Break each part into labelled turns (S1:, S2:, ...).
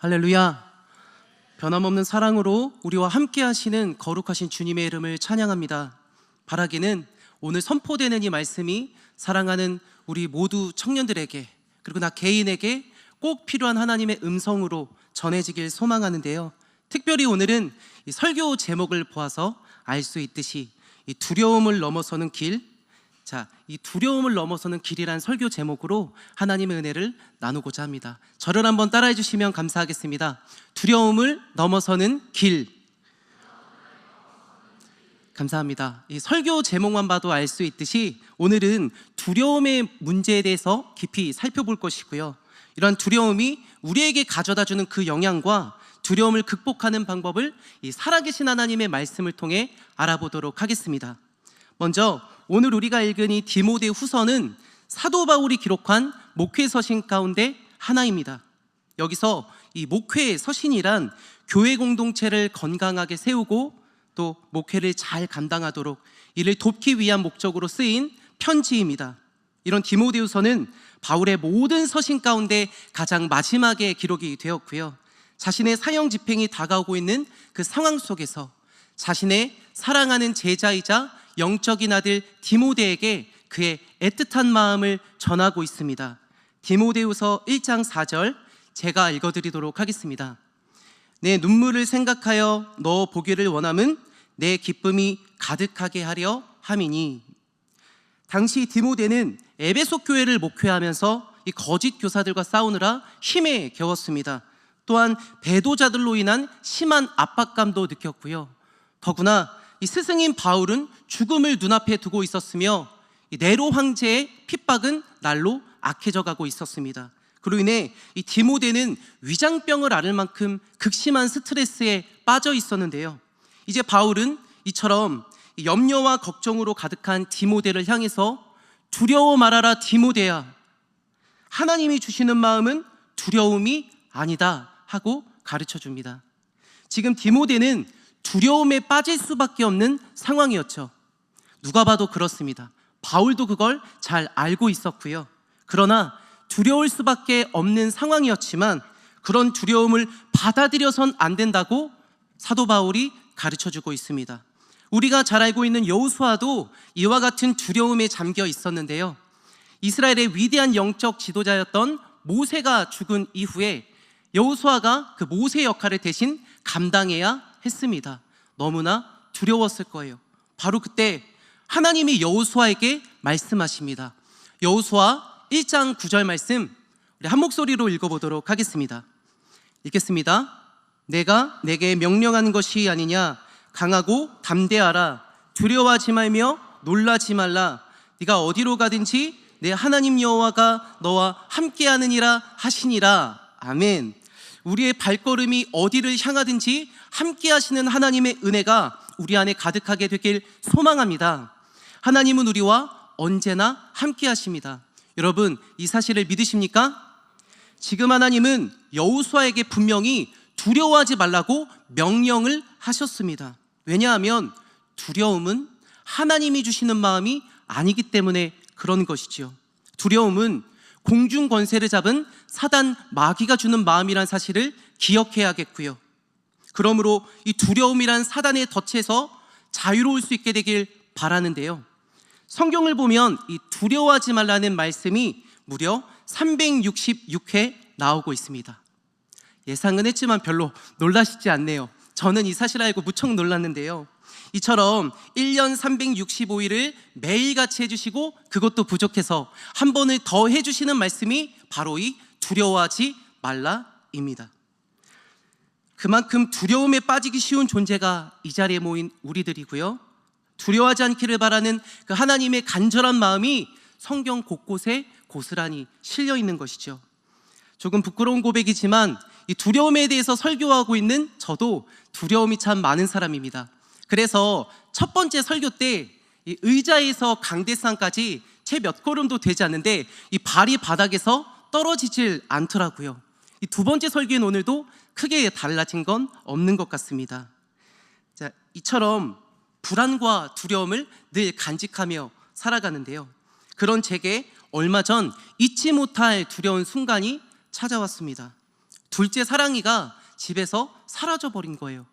S1: 할렐루야. 변함없는 사랑으로 우리와 함께 하시는 거룩하신 주님의 이름을 찬양합니다. 바라기는 오늘 선포되는 이 말씀이 사랑하는 우리 모두 청년들에게, 그리고 나 개인에게 꼭 필요한 하나님의 음성으로 전해지길 소망하는데요, 특별히 오늘은 이 설교 제목을 보아서 알 수 있듯이 이 두려움을 넘어서는 길, 이 두려움을 넘어서는 길이란 설교 제목으로 하나님의 은혜를 나누고자 합니다. 저를 한번 따라해 주시면 감사하겠습니다. 두려움을 넘어서는 길. 감사합니다. 이 설교 제목만 봐도 알 수 있듯이 오늘은 두려움의 문제에 대해서 깊이 살펴볼 것이고요, 이런 두려움이 우리에게 가져다주는 그 영향과 두려움을 극복하는 방법을 이 살아계신 하나님의 말씀을 통해 알아보도록 하겠습니다. 먼저 오늘 우리가 읽은 이 디모데 후서는 사도 바울이 기록한 목회 서신 가운데 하나입니다. 여기서 이 목회 서신이란 교회 공동체를 건강하게 세우고 또 목회를 잘 감당하도록 이를 돕기 위한 목적으로 쓰인 편지입니다. 이런 디모데후서는 바울의 모든 서신 가운데 가장 마지막에 기록이 되었고요, 자신의 사형 집행이 다가오고 있는 그 상황 속에서 자신의 사랑하는 제자이자 영적인 아들 디모데에게 그의 애틋한 마음을 전하고 있습니다. 디모데후서 1장 4절 제가 읽어드리도록 하겠습니다. 내 눈물을 생각하여 너 보기를 원함은 내 기쁨이 가득하게 하려 함이니. 당시 디모데는 에베소 교회를 목회하면서 이 거짓 교사들과 싸우느라 힘에 겨웠습니다. 또한 배도자들로 인한 심한 압박감도 느꼈고요, 더구나 이 스승인 바울은 죽음을 눈앞에 두고 있었으며 이 네로 황제의 핍박은 날로 악해져 가고 있었습니다. 그로 인해 이 디모데는 위장병을 앓을 만큼 극심한 스트레스에 빠져 있었는데요, 이제 바울은 이처럼 염려와 걱정으로 가득한 디모데를 향해서 두려워 말아라 디모데야, 하나님이 주시는 마음은 두려움이 아니다 하고 가르쳐 줍니다. 지금 디모데는 두려움에 빠질 수밖에 없는 상황이었죠. 누가 봐도 그렇습니다. 바울도 그걸 잘 알고 있었고요, 그러나 두려울 수밖에 없는 상황이었지만 그런 두려움을 받아들여선 안 된다고 사도 바울이 가르쳐주고 있습니다. 우리가 잘 알고 있는 여호수아도 이와 같은 두려움에 잠겨 있었는데요, 이스라엘의 위대한 영적 지도자였던 모세가 죽은 이후에 여호수아가 그 모세 역할을 대신 감당해야 했습니다. 너무나 두려웠을 거예요. 바로 그때 하나님이 여호수아에게 말씀하십니다. 여호수아 1장 9절 말씀 우리 한 목소리로 읽어보도록 하겠습니다. 읽겠습니다. 내가 내게 명령하는 것이 아니냐, 강하고 담대하라, 두려워하지 말며 놀라지 말라, 네가 어디로 가든지 내 하나님 여호와가 너와 함께하느니라 하시니라. 아멘. 우리의 발걸음이 어디를 향하든지 함께 하시는 하나님의 은혜가 우리 안에 가득하게 되길 소망합니다. 하나님은 우리와 언제나 함께 하십니다. 여러분, 이 사실을 믿으십니까? 지금 하나님은 여호수아에게 분명히 두려워하지 말라고 명령을 하셨습니다. 왜냐하면 두려움은 하나님이 주시는 마음이 아니기 때문에 그런 것이지요. 두려움은 공중 권세를 잡은 사단 마귀가 주는 마음이란 사실을 기억해야겠고요, 그러므로 이 두려움이란 사단의 덫에서 자유로울 수 있게 되길 바라는데요, 성경을 보면 이 두려워하지 말라는 말씀이 무려 366회 나오고 있습니다. 예상은 했지만 별로 놀라시지 않네요. 저는 이 사실 알고 무척 놀랐는데요, 이처럼 1년 365일을 매일같이 해주시고 그것도 부족해서 한 번을 더 해주시는 말씀이 바로 이 두려워하지 말라입니다. 그만큼 두려움에 빠지기 쉬운 존재가 이 자리에 모인 우리들이고요, 두려워하지 않기를 바라는 그 하나님의 간절한 마음이 성경 곳곳에 고스란히 실려 있는 것이죠. 조금 부끄러운 고백이지만 이 두려움에 대해서 설교하고 있는 저도 두려움이 참 많은 사람입니다. 그래서 첫 번째 설교 때 이 의자에서 강대상까지 채 몇 걸음도 되지 않는데 이 발이 바닥에서 떨어지질 않더라고요. 이 두 번째 설교인 오늘도 크게 달라진 건 없는 것 같습니다. 이처럼 불안과 두려움을 늘 간직하며 살아가는데요, 그런 제게 얼마 전 잊지 못할 두려운 순간이 찾아왔습니다. 둘째 사랑이가 집에서 사라져버린 거예요.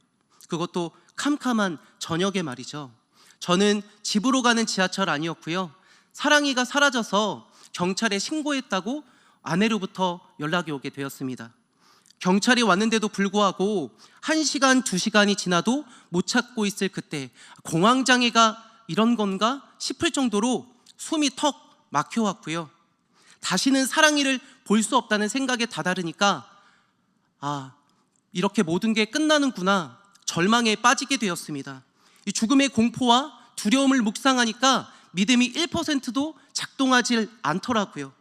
S1: 그것도 캄캄한 저녁에 말이죠. 저는 집으로 가는 지하철 아니었고요. 사랑이가 사라져서 경찰에 신고했다고 아내로부터 연락이 오게 되었습니다. 경찰이 왔는데도 불구하고 1시간, 2시간이 지나도 못 찾고 있을 그때 공황장애가 이런 건가 싶을 정도로 숨이 턱 막혀왔고요. 다시는 사랑이를 볼 수 없다는 생각에 다다르니까 이렇게 모든 게 끝나는구나 절망에 빠지게 되었습니다. 이 죽음의 공포와 두려움을 묵상하니까 믿음이 1%도 작동하지 않더라고요.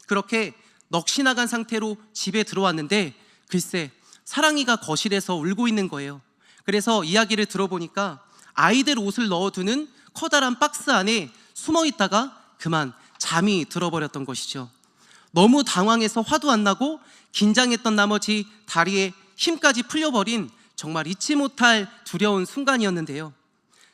S1: 그렇게 넋이 나간 상태로 집에 들어왔는데 글쎄 사랑이가 거실에서 울고 있는 거예요. 그래서 이야기를 들어보니까 아이들 옷을 넣어두는 커다란 박스 안에 숨어 있다가 그만 잠이 들어버렸던 것이죠. 너무 당황해서 화도 안 나고 긴장했던 나머지 다리에 힘까지 풀려버린 정말 잊지 못할 두려운 순간이었는데요.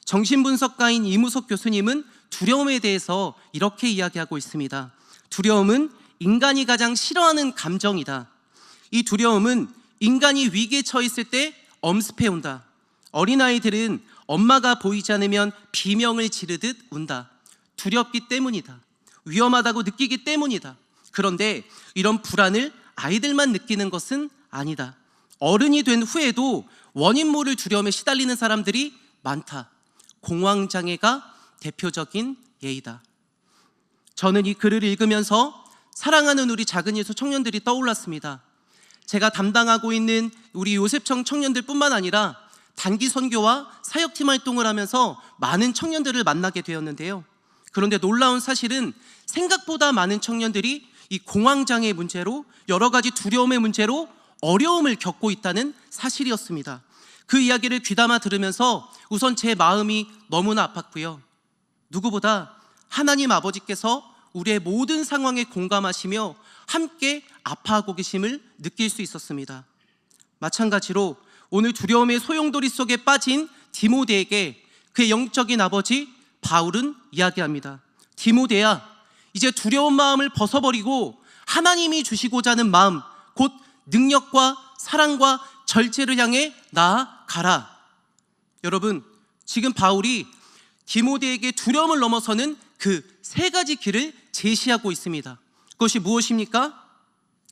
S1: 정신분석가인 이무석 교수님은 두려움에 대해서 이렇게 이야기하고 있습니다. 두려움은 인간이 가장 싫어하는 감정이다. 이 두려움은 인간이 위기에 처했을 때 엄습해온다. 어린아이들은 엄마가 보이지 않으면 비명을 지르듯 운다. 두렵기 때문이다. 위험하다고 느끼기 때문이다. 그런데 이런 불안을 아이들만 느끼는 것은 아니다. 어른이 된 후에도 원인 모를 두려움에 시달리는 사람들이 많다. 공황장애가 대표적인 예이다. 저는 이 글을 읽으면서 사랑하는 우리 작은 예수 청년들이 떠올랐습니다. 제가 담당하고 있는 우리 요셉청 청년들 뿐만 아니라 단기 선교와 사역팀 활동을 하면서 많은 청년들을 만나게 되었는데요. 그런데 놀라운 사실은 생각보다 많은 청년들이 이 공황장애 문제로 여러 가지 두려움의 문제로 어려움을 겪고 있다는 사실이었습니다. 그 이야기를 귀담아 들으면서 우선 제 마음이 너무나 아팠고요. 누구보다 하나님 아버지께서 우리의 모든 상황에 공감하시며 함께 아파하고 계심을 느낄 수 있었습니다. 마찬가지로 오늘 두려움의 소용돌이 속에 빠진 디모데에게 그의 영적인 아버지 바울은 이야기합니다. 디모데야, 이제 두려운 마음을 벗어버리고 하나님이 주시고자 하는 마음, 곧 능력과 사랑과 절제를 향해 나아가라. 여러분, 지금 바울이 디모데에게 두려움을 넘어서는 그 세 가지 길을 제시하고 있습니다. 그것이 무엇입니까?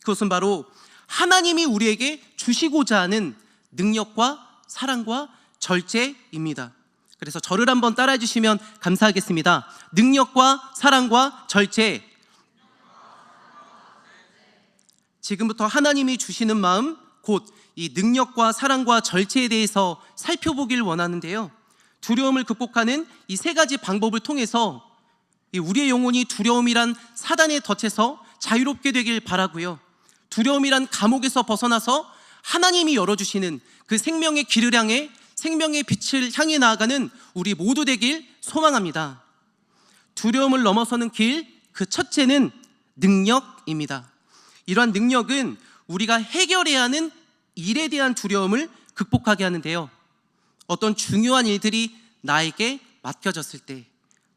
S1: 그것은 바로 하나님이 우리에게 주시고자 하는 능력과 사랑과 절제입니다. 그래서 저를 한번 따라해 주시면 감사하겠습니다. 능력과 사랑과 절제. 지금부터 하나님이 주시는 마음, 곧 이 능력과 사랑과 절제에 대해서 살펴보길 원하는데요. 두려움을 극복하는 이 세 가지 방법을 통해서 우리의 영혼이 두려움이란 사단의 덫에서 자유롭게 되길 바라고요. 두려움이란 감옥에서 벗어나서 하나님이 열어주시는 그 생명의 길을 향해 생명의 빛을 향해 나아가는 우리 모두 되길 소망합니다. 두려움을 넘어서는 길, 그 첫째는 능력입니다. 이러한 능력은 우리가 해결해야 하는 일에 대한 두려움을 극복하게 하는데요. 어떤 중요한 일들이 나에게 맡겨졌을 때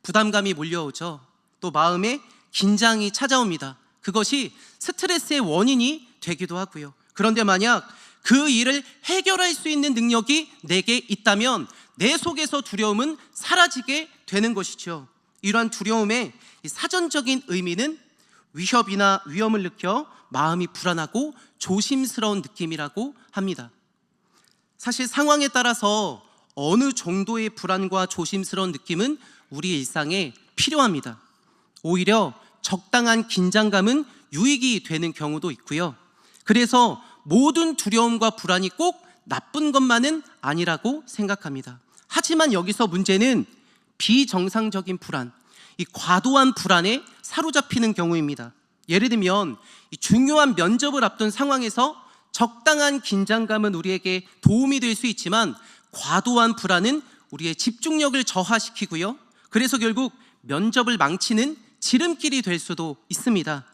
S1: 부담감이 몰려오죠. 또 마음에 긴장이 찾아옵니다. 그것이 스트레스의 원인이 되기도 하고요. 그런데 만약 그 일을 해결할 수 있는 능력이 내게 있다면 내 속에서 두려움은 사라지게 되는 것이죠. 이러한 두려움의 사전적인 의미는 위협이나 위험을 느껴 마음이 불안하고 조심스러운 느낌이라고 합니다. 사실 상황에 따라서 어느 정도의 불안과 조심스러운 느낌은 우리 일상에 필요합니다. 오히려 적당한 긴장감은 유익이 되는 경우도 있고요. 그래서 모든 두려움과 불안이 꼭 나쁜 것만은 아니라고 생각합니다. 하지만 여기서 문제는 비정상적인 불안, 이 과도한 불안에 사로잡히는 경우입니다. 예를 들면 이 중요한 면접을 앞둔 상황에서 적당한 긴장감은 우리에게 도움이 될 수 있지만 과도한 불안은 우리의 집중력을 저하시키고요. 그래서 결국 면접을 망치는 지름길이 될 수도 있습니다.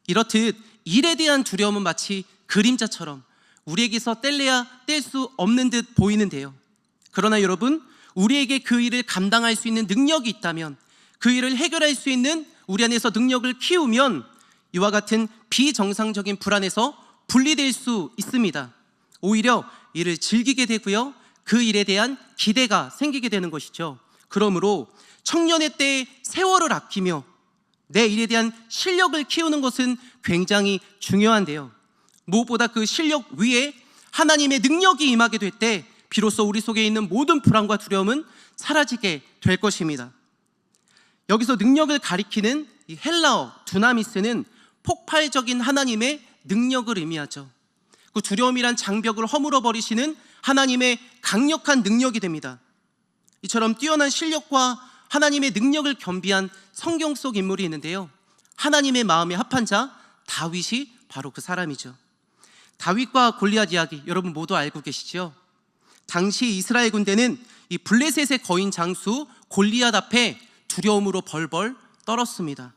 S1: 이렇듯 일에 대한 두려움은 마치 그림자처럼 우리에게서 뗄래야 뗄 수 없는 듯 보이는데요. 그러나 여러분, 우리에게 그 일을 감당할 수 있는 능력이 있다면, 그 일을 해결할 수 있는 우리 안에서 능력을 키우면 이와 같은 비정상적인 불안에서 분리될 수 있습니다. 오히려 이를 즐기게 되고요, 그 일에 대한 기대가 생기게 되는 것이죠. 그러므로 청년의 때에 세월을 아끼며 내 일에 대한 실력을 키우는 것은 굉장히 중요한데요, 무엇보다 그 실력 위에 하나님의 능력이 임하게 될 때 비로소 우리 속에 있는 모든 불안과 두려움은 사라지게 될 것입니다. 여기서 능력을 가리키는 이 헬라어 두나미스는 폭발적인 하나님의 능력을 의미하죠. 그 두려움이란 장벽을 허물어 버리시는 하나님의 강력한 능력이 됩니다. 이처럼 뛰어난 실력과 하나님의 능력을 겸비한 성경 속 인물이 있는데요, 하나님의 마음에 합한 자 다윗이 바로 그 사람이죠. 다윗과 골리앗 이야기 여러분 모두 알고 계시죠? 당시 이스라엘 군대는 이 블레셋의 거인 장수 골리앗 앞에 두려움으로 벌벌 떨었습니다.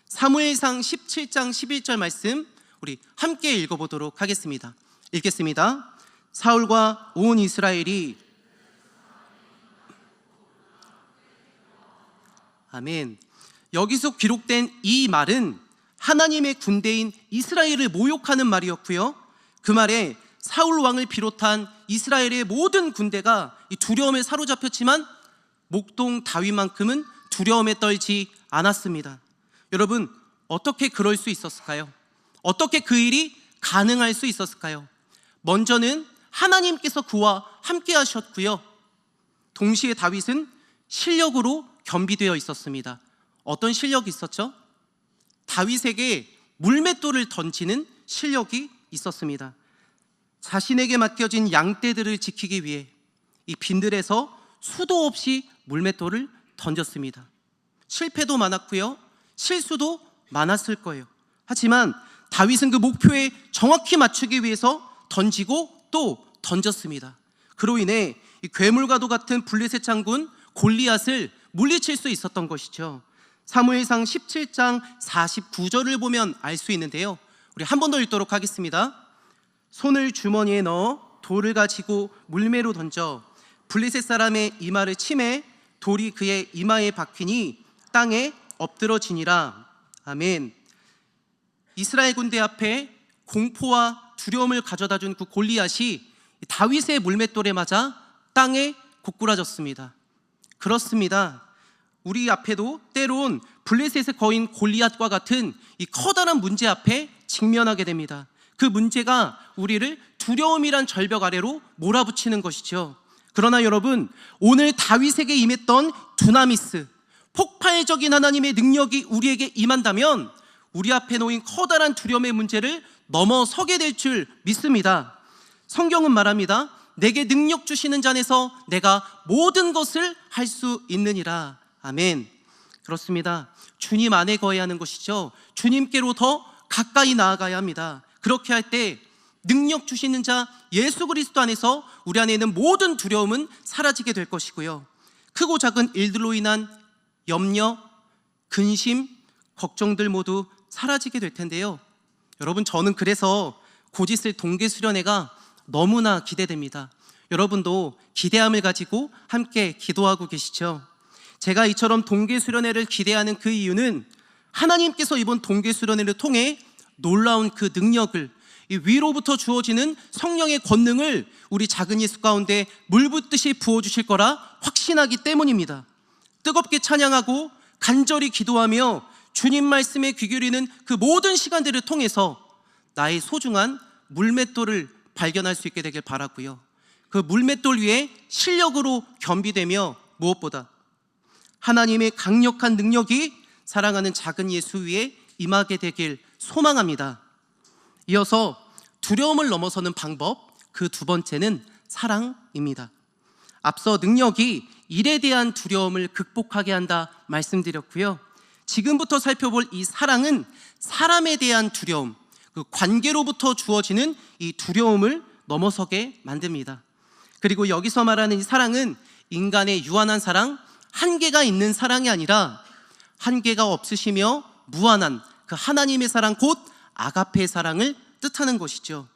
S1: 사무엘상 17장 11절 말씀 우리 함께 읽어보도록 하겠습니다. 읽겠습니다. 사울과 온 이스라엘이 아멘. 여기서 기록된 이 말은 하나님의 군대인 이스라엘을 모욕하는 말이었고요, 그 말에 사울 왕을 비롯한 이스라엘의 모든 군대가 이 두려움에 사로잡혔지만 목동 다윗만큼은 두려움에 떨지 않았습니다. 여러분, 어떻게 그럴 수 있었을까요? 어떻게 그 일이 가능할 수 있었을까요? 먼저는 하나님께서 그와 함께 하셨고요, 동시에 다윗은 실력으로 겸비되어 있었습니다. 어떤 실력이 있었죠? 다윗에게 물맷돌을 던지는 실력이 있었습니다. 자신에게 맡겨진 양떼들을 지키기 위해 이 빈들에서 수도 없이 물맷돌을 던졌습니다. 실패도 많았고요, 실수도 많았을 거예요. 하지만 다윗은 그 목표에 정확히 맞추기 위해서 던지고 또 던졌습니다. 그로 인해 이 괴물과도 같은 블레셋 장군 골리앗을 물리칠 수 있었던 것이죠. 사무엘상 17장 49절을 보면 알 수 있는데요, 우리 한 번 더 읽도록 하겠습니다. 손을 주머니에 넣어 돌을 가지고 물매로 던져 블레셋 사람의 이마를 치매 돌이 그의 이마에 박히니 땅에 엎드러지니라. 아멘. 이스라엘 군대 앞에 공포와 두려움을 가져다 준 그 골리앗이 다윗의 물맷돌에 맞아 땅에 고꾸라졌습니다. 그렇습니다. 우리 앞에도 때론 블레셋의 거인 골리앗과 같은 이 커다란 문제 앞에 직면하게 됩니다. 그 문제가 우리를 두려움이란 절벽 아래로 몰아붙이는 것이죠. 그러나 여러분, 오늘 다윗에게 임했던 두나미스, 폭발적인 하나님의 능력이 우리에게 임한다면 우리 앞에 놓인 커다란 두려움의 문제를 넘어서게 될 줄 믿습니다. 성경은 말합니다. 내게 능력 주시는 자 안에서 내가 모든 것을 할 수 있느니라. 아멘. 그렇습니다. 주님 안에 거해야 하는 것이죠. 주님께로 더 가까이 나아가야 합니다. 그렇게 할 때 능력 주시는 자 예수 그리스도 안에서 우리 안에 있는 모든 두려움은 사라지게 될 것이고요, 크고 작은 일들로 인한 염려, 근심, 걱정들 모두 사라지게 될 텐데요, 여러분, 저는 그래서 곧 있을 동계수련회가 너무나 기대됩니다. 여러분도 기대함을 가지고 함께 기도하고 계시죠? 제가 이처럼 동계수련회를 기대하는 그 이유는 하나님께서 이번 동계수련회를 통해 놀라운 그 능력을, 이 위로부터 주어지는 성령의 권능을 우리 작은 예수 가운데 물붓듯이 부어주실 거라 확신하기 때문입니다. 뜨겁게 찬양하고 간절히 기도하며 주님 말씀에 귀 기울이는 그 모든 시간들을 통해서 나의 소중한 물맷돌을 발견할 수 있게 되길 바라고요, 그 물맷돌 위에 실력으로 겸비되며 무엇보다 하나님의 강력한 능력이 사랑하는 작은 예수 위에 임하게 되길 소망합니다. 이어서 두려움을 넘어서는 방법, 그 두 번째는 사랑입니다. 앞서 능력이 일에 대한 두려움을 극복하게 한다 말씀드렸고요, 지금부터 살펴볼 이 사랑은 사람에 대한 두려움, 그 관계로부터 주어지는 이 두려움을 넘어서게 만듭니다. 그리고 여기서 말하는 이 사랑은 인간의 유한한 사랑, 한계가 있는 사랑이 아니라 한계가 없으시며 무한한 그 하나님의 사랑, 곧 아가페의 사랑을 뜻하는 것이죠.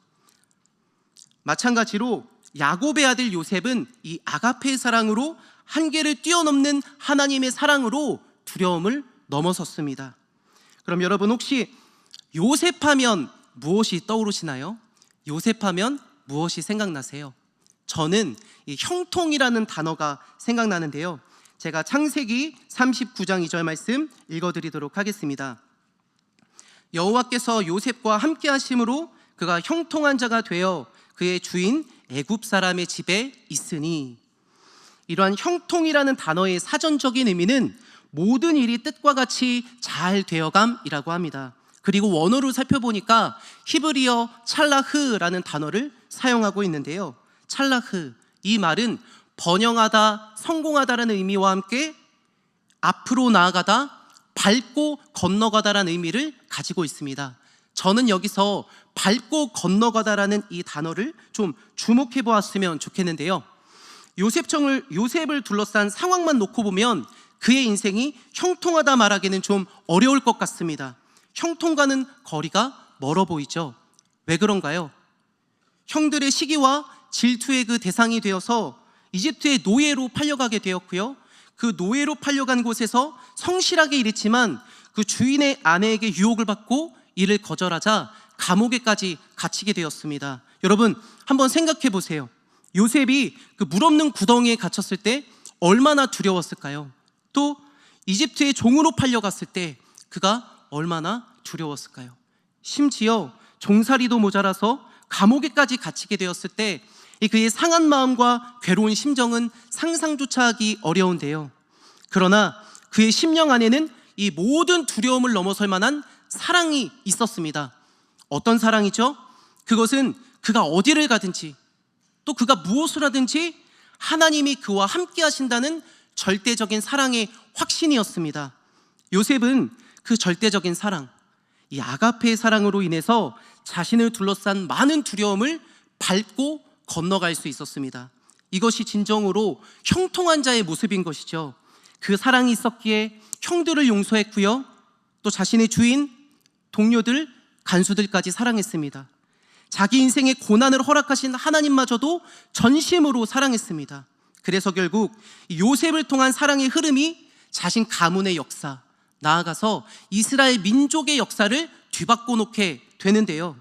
S1: 마찬가지로 야곱의 아들 요셉은 이 아가페의 사랑으로 한계를 뛰어넘는 하나님의 사랑으로 두려움을 넘어섰습니다. 그럼 여러분, 혹시 요셉하면 무엇이 떠오르시나요? 요셉하면 무엇이 생각나세요? 저는 이 형통이라는 단어가 생각나는데요. 제가 창세기 39장 2절 말씀 읽어드리도록 하겠습니다. 여호와께서 요셉과 함께 하심으로 그가 형통한 자가 되어 그의 주인 애굽 사람의 집에 있으니. 이러한 형통이라는 단어의 사전적인 의미는 모든 일이 뜻과 같이 잘 되어감이라고 합니다. 그리고 원어로 살펴보니까 히브리어 찰라흐라는 단어를 사용하고 있는데요. 찰라흐, 이 말은 번영하다, 성공하다라는 의미와 함께 앞으로 나아가다, 밟고 건너가다라는 의미를 가지고 있습니다. 저는 여기서 밟고 건너가다라는 이 단어를 좀 주목해 보았으면 좋겠는데요. 요셉을 둘러싼 상황만 놓고 보면 그의 인생이 형통하다 말하기는 좀 어려울 것 같습니다. 형통과는 거리가 멀어 보이죠. 왜 그런가요? 형들의 시기와 질투의 그 대상이 되어서 이집트의 노예로 팔려가게 되었고요. 그 노예로 팔려간 곳에서 성실하게 일했지만 그 주인의 아내에게 유혹을 받고 이를 거절하자 감옥에까지 갇히게 되었습니다. 여러분, 한번 생각해 보세요. 요셉이 그 물 없는 구덩이에 갇혔을 때 얼마나 두려웠을까요? 또 이집트의 종으로 팔려갔을 때 그가 얼마나 두려웠을까요? 심지어 종살이도 모자라서 감옥에까지 갇히게 되었을 때 그의 상한 마음과 괴로운 심정은 상상조차 하기 어려운데요. 그러나 그의 심령 안에는 이 모든 두려움을 넘어설 만한 사랑이 있었습니다. 어떤 사랑이죠? 그것은 그가 어디를 가든지 또 그가 무엇을 하든지 하나님이 그와 함께 하신다는 절대적인 사랑의 확신이었습니다. 요셉은 그 절대적인 사랑, 이 아가페의 사랑으로 인해서 자신을 둘러싼 많은 두려움을 밟고 건너갈 수 있었습니다. 이것이 진정으로 형통한 자의 모습인 것이죠. 그 사랑이 있었기에 형들을 용서했고요, 또 자신의 주인, 동료들, 간수들까지 사랑했습니다. 자기 인생의 고난을 허락하신 하나님마저도 전심으로 사랑했습니다. 그래서 결국 요셉을 통한 사랑의 흐름이 자신 가문의 역사, 나아가서 이스라엘 민족의 역사를 뒤바꿔 놓게 되는데요.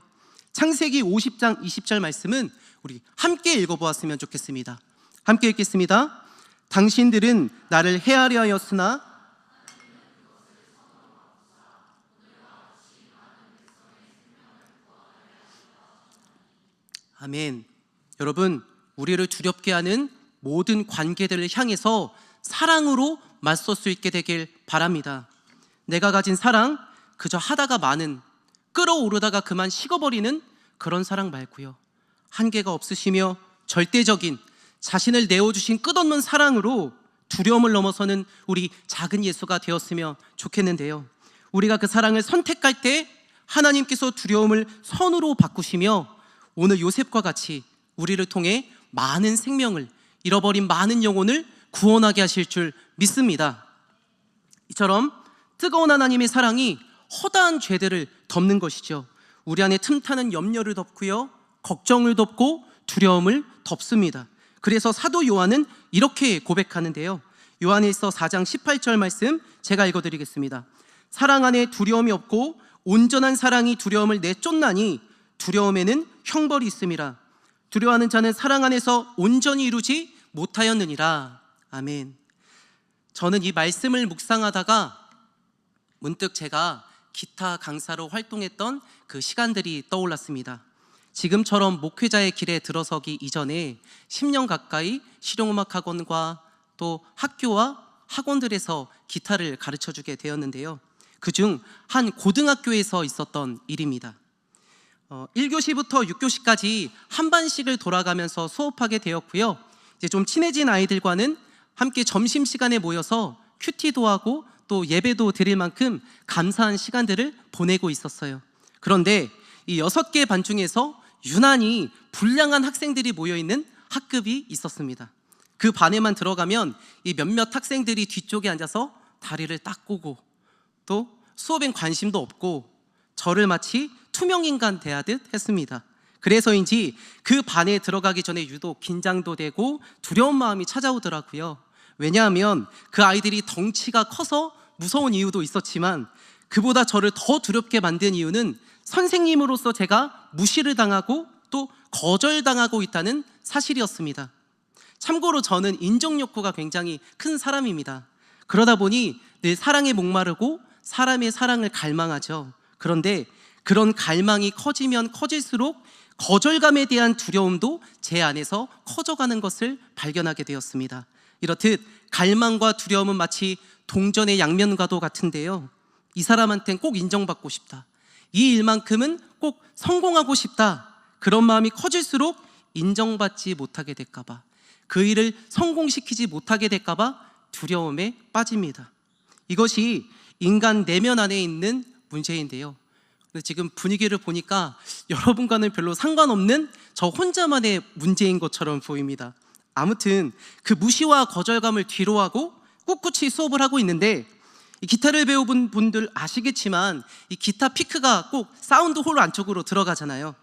S1: 창세기 50장 20절 말씀은 우리 함께 읽어보았으면 좋겠습니다. 함께 읽겠습니다. 당신들은 나를 해하려 하였으나 아멘. 여러분, 우리를 두렵게 하는 모든 관계들을 향해서 사랑으로 맞설 수 있게 되길 바랍니다. 내가 가진 사랑, 그저 하다가 마는, 끌어오르다가 그만 식어버리는 그런 사랑 말고요, 한계가 없으시며 절대적인 자신을 내어주신 끝없는 사랑으로 두려움을 넘어서는 우리 작은 예수가 되었으면 좋겠는데요. 우리가 그 사랑을 선택할 때 하나님께서 두려움을 선으로 바꾸시며 오늘 요셉과 같이 우리를 통해 많은 생명을, 잃어버린 많은 영혼을 구원하게 하실 줄 믿습니다. 이처럼 뜨거운 하나님의 사랑이 허다한 죄들을 덮는 것이죠. 우리 안에 틈타는 염려를 덮고요, 걱정을 덮고 두려움을 덮습니다. 그래서 사도 요한은 이렇게 고백하는데요. 요한일서 4장 18절 말씀 제가 읽어드리겠습니다. 사랑 안에 두려움이 없고 온전한 사랑이 두려움을 내쫓나니 두려움에는 형벌이 있음이라. 두려워하는 자는 사랑 안에서 온전히 이루지 못하였느니라. 아멘. 저는 이 말씀을 묵상하다가 문득 제가 기타 강사로 활동했던 그 시간들이 떠올랐습니다. 지금처럼 목회자의 길에 들어서기 이전에 10년 가까이 실용음악학원과 또 학교와 학원들에서 기타를 가르쳐주게 되었는데요. 그중 한 고등학교에서 있었던 일입니다. 1교시부터 6교시까지 한 반씩을 돌아가면서 수업하게 되었고요. 이제 좀 친해진 아이들과는 함께 점심시간에 모여서 큐티도 하고 또 예배도 드릴 만큼 감사한 시간들을 보내고 있었어요. 그런데 이 6개 반 중에서 유난히 불량한 학생들이 모여있는 학급이 있었습니다. 그 반에만 들어가면 이 몇몇 학생들이 뒤쪽에 앉아서 다리를 딱 꼬고 또 수업엔 관심도 없고 저를 마치 투명인간 대하듯 했습니다. 그래서인지 그 반에 들어가기 전에 유독 긴장도 되고 두려운 마음이 찾아오더라고요. 왜냐하면 그 아이들이 덩치가 커서 무서운 이유도 있었지만 그보다 저를 더 두렵게 만든 이유는 선생님으로서 제가 무시를 당하고 또 또 거절당하고 있다는 사실이었습니다. 참고로 저는 인정 욕구가 굉장히 큰 사람입니다. 그러다 보니 늘 사랑에 목마르고 사람의 사랑을 갈망하죠. 그런데 그런 갈망이 커지면 커질수록 거절감에 대한 두려움도 제 안에서 커져가는 것을 발견하게 되었습니다. 이렇듯 갈망과 두려움은 마치 동전의 양면과도 같은데요. 이 사람한테는 꼭 인정받고 싶다, 이 일만큼은 꼭 성공하고 싶다, 그런 마음이 커질수록 인정받지 못하게 될까봐, 그 일을 성공시키지 못하게 될까봐 두려움에 빠집니다. 이것이 인간 내면 안에 있는 문제인데요. 지금 분위기를 보니까 여러분과는 별로 상관없는 저 혼자만의 문제인 것처럼 보입니다. 아무튼 그 무시와 거절감을 뒤로하고 꿋꿋이 수업을 하고 있는데, 이 기타를 배워본 분들 아시겠지만 이 기타 피크가 꼭 사운드 홀 안쪽으로 들어가잖아요.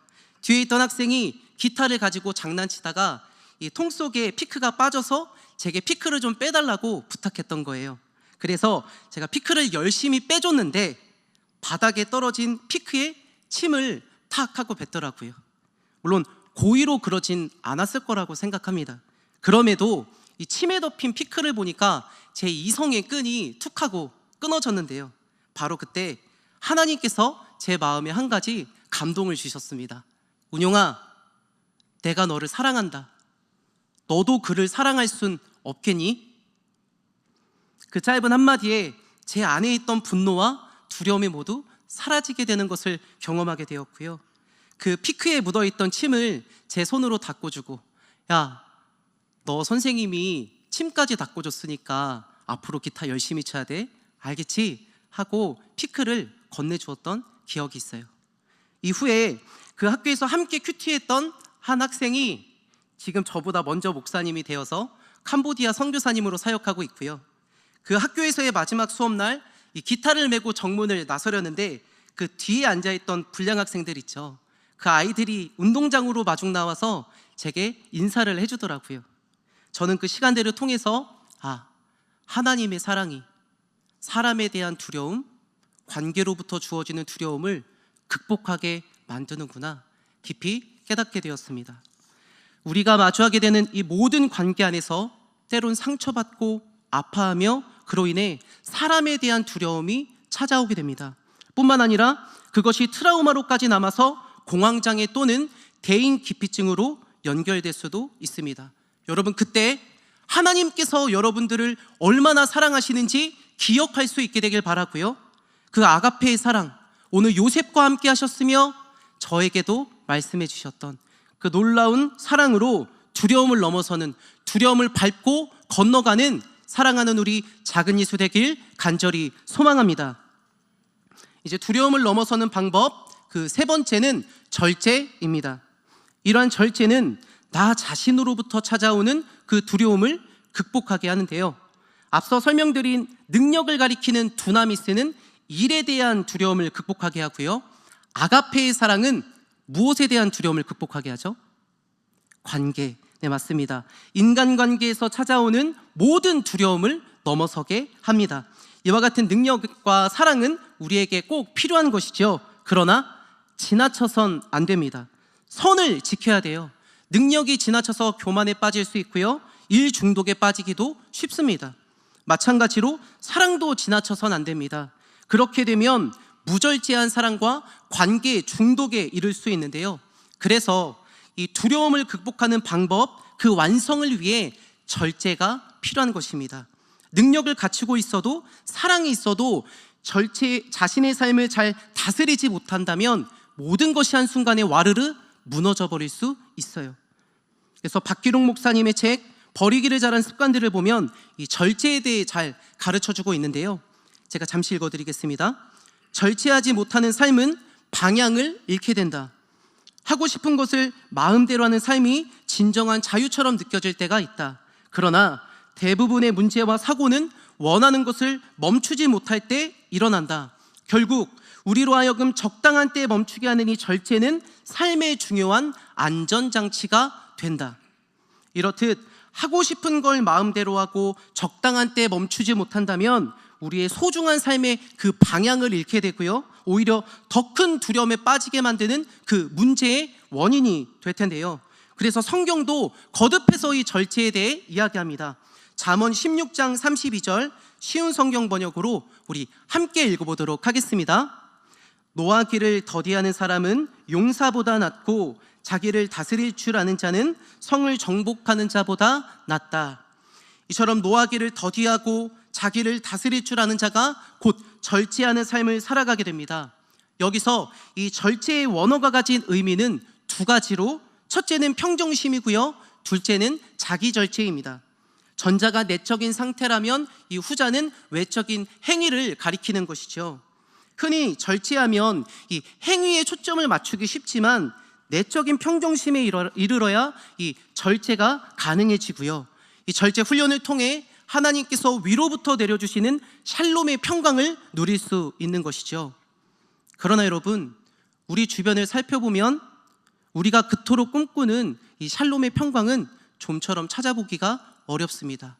S1: 뒤에 있던 학생이 기타를 가지고 장난치다가 이 통 속에 피크가 빠져서 제게 피크를 좀 빼달라고 부탁했던 거예요. 그래서 제가 피크를 열심히 빼줬는데 바닥에 떨어진 피크에 침을 탁 하고 뱉더라고요. 물론 고의로 그러진 않았을 거라고 생각합니다. 그럼에도 이 침에 덮인 피크를 보니까 제 이성의 끈이 툭 하고 끊어졌는데요. 바로 그때 하나님께서 제 마음에 한 가지 감동을 주셨습니다. 운용아, 내가 너를 사랑한다. 너도 그를 사랑할 순 없겠니? 그 짧은 한마디에 제 안에 있던 분노와 두려움이 모두 사라지게 되는 것을 경험하게 되었고요. 그 피크에 묻어있던 침을 제 손으로 닦아주고, 야, 너 선생님이 침까지 닦아줬으니까 앞으로 기타 열심히 쳐야 돼, 알겠지? 하고 피크를 건네주었던 기억이 있어요. 이후에 그 학교에서 함께 큐티했던 한 학생이 지금 저보다 먼저 목사님이 되어서 캄보디아 선교사님으로 사역하고 있고요. 그 학교에서의 마지막 수업날 이 기타를 메고 정문을 나서려는데 그 뒤에 앉아있던 불량 학생들 있죠. 그 아이들이 운동장으로 마중 나와서 제게 인사를 해주더라고요. 저는 그 시간들을 통해서 하나님의 사랑이 사람에 대한 두려움, 관계로부터 주어지는 두려움을 극복하게 만드는구나 깊이 깨닫게 되었습니다. 우리가 마주하게 되는 이 모든 관계 안에서 때론 상처받고 아파하며 그로 인해 사람에 대한 두려움이 찾아오게 됩니다. 뿐만 아니라 그것이 트라우마로까지 남아서 공황장애 또는 대인 기피증으로 연결될 수도 있습니다. 여러분, 그때 하나님께서 여러분들을 얼마나 사랑하시는지 기억할 수 있게 되길 바라고요. 그 아가페의 사랑, 오늘 요셉과 함께 하셨으며 저에게도 말씀해 주셨던 그 놀라운 사랑으로 두려움을 넘어서는, 두려움을 밟고 건너가는 사랑하는 우리 작은 예수 되길 간절히 소망합니다. 이제 두려움을 넘어서는 방법, 그 세 번째는 절제입니다. 이러한 절제는 나 자신으로부터 찾아오는 그 두려움을 극복하게 하는데요. 앞서 설명드린 능력을 가리키는 두나미스는 일에 대한 두려움을 극복하게 하고요. 아가페의 사랑은 무엇에 대한 두려움을 극복하게 하죠? 관계. 네, 맞습니다. 인간관계에서 찾아오는 모든 두려움을 넘어서게 합니다. 이와 같은 능력과 사랑은 우리에게 꼭 필요한 것이죠. 그러나 지나쳐선 안 됩니다. 선을 지켜야 돼요. 능력이 지나쳐서 교만에 빠질 수 있고요, 일 중독에 빠지기도 쉽습니다. 마찬가지로 사랑도 지나쳐선 안 됩니다. 그렇게 되면 무절제한 사랑과 관계 중독에 이를 수 있는데요. 그래서 이 두려움을 극복하는 방법, 그 완성을 위해 절제가 필요한 것입니다. 능력을 갖추고 있어도, 사랑이 있어도 자신의 삶을 잘 다스리지 못한다면 모든 것이 한순간에 와르르 무너져 버릴 수 있어요. 그래서 박기록 목사님의 책 버리기를 잘한 습관들을 보면 이 절제에 대해 잘 가르쳐주고 있는데요. 제가 잠시 읽어드리겠습니다. 절제하지 못하는 삶은 방향을 잃게 된다. 하고 싶은 것을 마음대로 하는 삶이 진정한 자유처럼 느껴질 때가 있다. 그러나 대부분의 문제와 사고는 원하는 것을 멈추지 못할 때 일어난다. 결국 우리로 하여금 적당한 때에 멈추게 하는 이 절제는 삶의 중요한 안전장치가 된다. 이렇듯 하고 싶은 걸 마음대로 하고 적당한 때에 멈추지 못한다면 우리의 소중한 삶의 그 방향을 잃게 되고요, 오히려 더 큰 두려움에 빠지게 만드는 그 문제의 원인이 될 텐데요. 그래서 성경도 거듭해서 이 절제에 대해 이야기합니다. 잠언 16장 32절 쉬운 성경 번역으로 우리 함께 읽어보도록 하겠습니다. 노하기를 더디하는 사람은 용사보다 낫고 자기를 다스릴 줄 아는 자는 성을 정복하는 자보다 낫다. 이처럼 노하기를 더디하고 자기를 다스릴 줄 아는 자가 곧 절제하는 삶을 살아가게 됩니다. 여기서 이 절제의 원어가 가진 의미는 두 가지로, 첫째는 평정심이고요, 둘째는 자기절제입니다. 전자가 내적인 상태라면 이 후자는 외적인 행위를 가리키는 것이죠. 흔히 절제하면 이 행위에 초점을 맞추기 쉽지만 내적인 평정심에 이르러야 이 절제가 가능해지고요, 이 절제 훈련을 통해 하나님께서 위로부터 내려주시는 샬롬의 평강을 누릴 수 있는 것이죠. 그러나 여러분, 우리 주변을 살펴보면 우리가 그토록 꿈꾸는 이 샬롬의 평강은 좀처럼 찾아보기가 어렵습니다.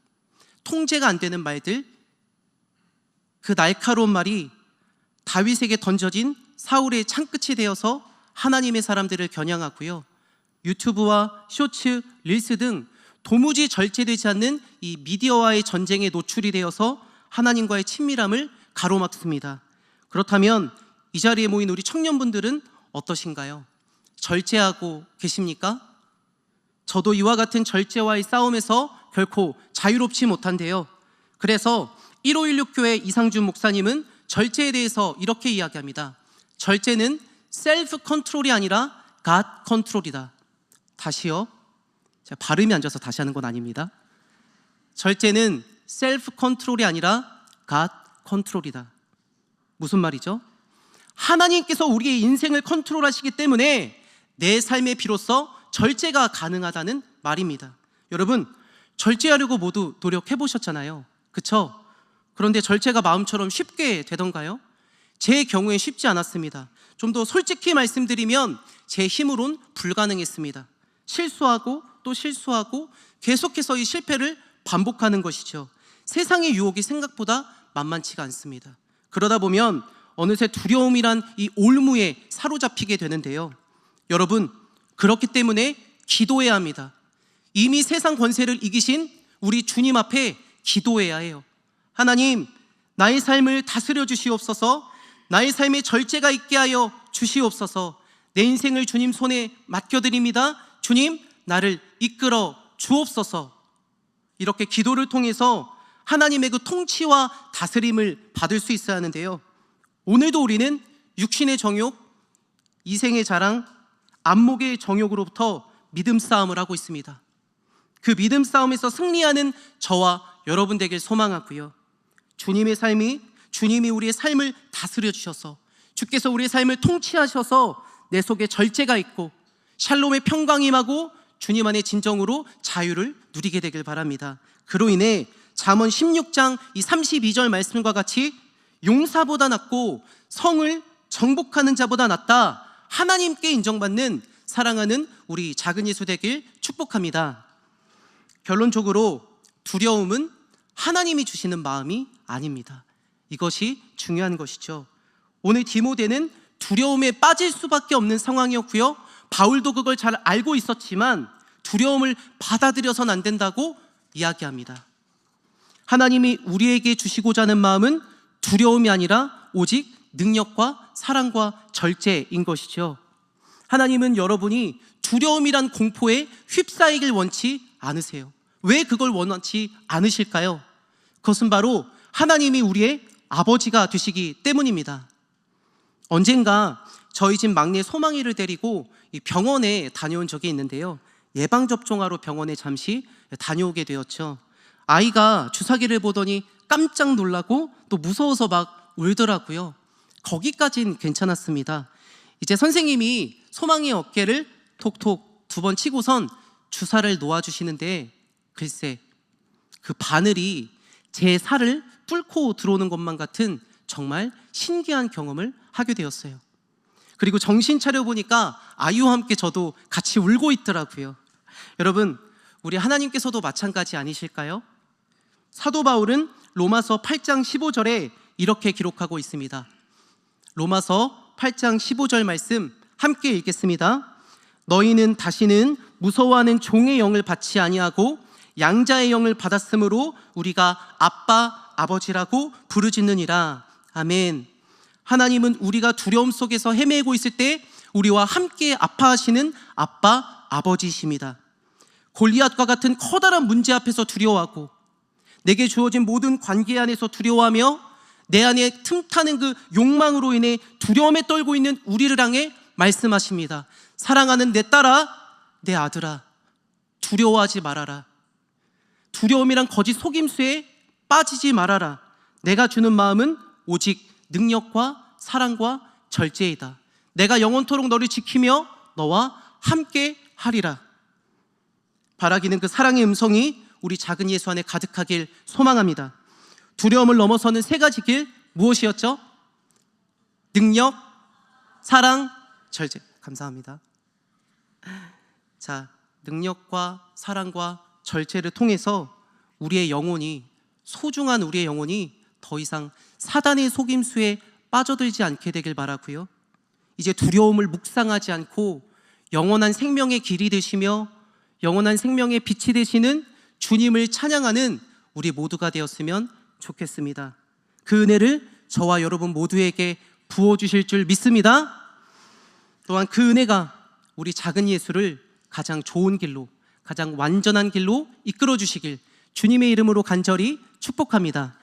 S1: 통제가 안 되는 말들, 그 날카로운 말이 다윗에게 던져진 사울의 창끝이 되어서 하나님의 사람들을 겨냥하고요, 유튜브와 쇼츠, 릴스 등 도무지 절제되지 않는 이 미디어와의 전쟁에 노출이 되어서 하나님과의 친밀함을 가로막습니다. 그렇다면 이 자리에 모인 우리 청년분들은 어떠신가요? 절제하고 계십니까? 저도 이와 같은 절제와의 싸움에서 결코 자유롭지 못한데요. 그래서 1516교회 이상준 목사님은 절제에 대해서 이렇게 이야기합니다. 절제는 셀프 컨트롤이 아니라 갓 컨트롤이다. 다시요. 제가 발음이 안 좋아서 다시 하는 건 아닙니다. 절제는 셀프 컨트롤이 아니라 갓 컨트롤이다. 무슨 말이죠? 하나님께서 우리의 인생을 컨트롤하시기 때문에 내 삶에 비로소 절제가 가능하다는 말입니다. 여러분, 절제하려고 모두 노력해 보셨잖아요. 그쵸? 그런데 절제가 마음처럼 쉽게 되던가요? 제 경우엔 쉽지 않았습니다. 좀 더 솔직히 말씀드리면 제 힘으론 불가능했습니다. 실수하고 또 실수하고 계속해서 이 실패를 반복하는 것이죠. 세상의 유혹이 생각보다 만만치가 않습니다. 그러다 보면 어느새 두려움이란 이 올무에 사로잡히게 되는데요. 여러분, 그렇기 때문에 기도해야 합니다. 이미 세상 권세를 이기신 우리 주님 앞에 기도해야 해요. 하나님, 나의 삶을 다스려 주시옵소서. 나의 삶에 절제가 있게 하여 주시옵소서. 내 인생을 주님 손에 맡겨드립니다. 주님, 나를 이끌어 주옵소서. 이렇게 기도를 통해서 하나님의 그 통치와 다스림을 받을 수 있어야 하는데요. 오늘도 우리는 육신의 정욕, 이생의 자랑, 안목의 정욕으로부터 믿음 싸움을 하고 있습니다. 그 믿음 싸움에서 승리하는 저와 여러분 되길 소망하고요, 주님의 삶이, 주님이 우리의 삶을 다스려 주셔서, 주께서 우리의 삶을 통치하셔서 내 속에 절제가 있고 샬롬의 평강이 임하고 주님 안의 진정으로 자유를 누리게 되길 바랍니다. 그로 인해 잠언 16장 이 32절 말씀과 같이 용사보다 낫고 성을 정복하는 자보다 낫다, 하나님께 인정받는 사랑하는 우리 작은 예수 되길 축복합니다. 결론적으로 두려움은 하나님이 주시는 마음이 아닙니다. 이것이 중요한 것이죠. 오늘 디모데는 두려움에 빠질 수밖에 없는 상황이었고요, 바울도 그걸 잘 알고 있었지만 두려움을 받아들여서는 안 된다고 이야기합니다. 하나님이 우리에게 주시고자 하는 마음은 두려움이 아니라 오직 능력과 사랑과 절제인 것이죠. 하나님은 여러분이 두려움이란 공포에 휩싸이길 원치 않으세요. 왜 그걸 원치 않으실까요? 그것은 바로 하나님이 우리의 아버지가 되시기 때문입니다. 언젠가 저희 집 막내 소망이를 데리고 병원에 다녀온 적이 있는데요, 예방접종하러 병원에 잠시 다녀오게 되었죠. 아이가 주사기를 보더니 깜짝 놀라고 또 무서워서 막 울더라고요. 거기까진 괜찮았습니다. 이제 선생님이 소망이의 어깨를 톡톡 2번 치고선 주사를 놓아주시는데, 글쎄 그 바늘이 제 살을 뚫고 들어오는 것만 같은 정말 신기한 경험을 하게 되었어요. 그리고 정신 차려보니까 아이와 함께 저도 같이 울고 있더라고요. 여러분, 우리 하나님께서도 마찬가지 아니실까요? 사도 바울은 로마서 8장 15절에 이렇게 기록하고 있습니다. 로마서 8장 15절 말씀 함께 읽겠습니다. 너희는 다시는 무서워하는 종의 영을 받지 아니하고 양자의 영을 받았으므로 우리가 아빠, 아버지라고 부르짖느니라. 아멘. 하나님은 우리가 두려움 속에서 헤매고 있을 때 우리와 함께 아파하시는 아빠, 아버지이십니다. 골리앗과 같은 커다란 문제 앞에서 두려워하고 내게 주어진 모든 관계 안에서 두려워하며 내 안에 틈타는 그 욕망으로 인해 두려움에 떨고 있는 우리를 향해 말씀하십니다. 사랑하는 내 딸아, 내 아들아, 두려워하지 말아라. 두려움이란 거짓 속임수에 빠지지 말아라. 내가 주는 마음은 오직 능력과 사랑과 절제이다. 내가 영원토록 너를 지키며 너와 함께 하리라. 바라기는 그 사랑의 음성이 우리 작은 예수 안에 가득하길 소망합니다. 두려움을 넘어서는 세 가지 길, 무엇이었죠? 능력, 사랑, 절제. 감사합니다. 자, 능력과 사랑과 절제를 통해서 우리의 영혼이, 소중한 우리의 영혼이 더 이상 사단의 속임수에 빠져들지 않게 되길 바라고요. 이제 두려움을 묵상하지 않고 영원한 생명의 길이 되시며 영원한 생명의 빛이 되시는 주님을 찬양하는 우리 모두가 되었으면 좋겠습니다. 그 은혜를 저와 여러분 모두에게 부어주실 줄 믿습니다. 또한 그 은혜가 우리 작은 예수를 가장 좋은 길로, 가장 완전한 길로 이끌어 주시길 주님의 이름으로 간절히 축복합니다.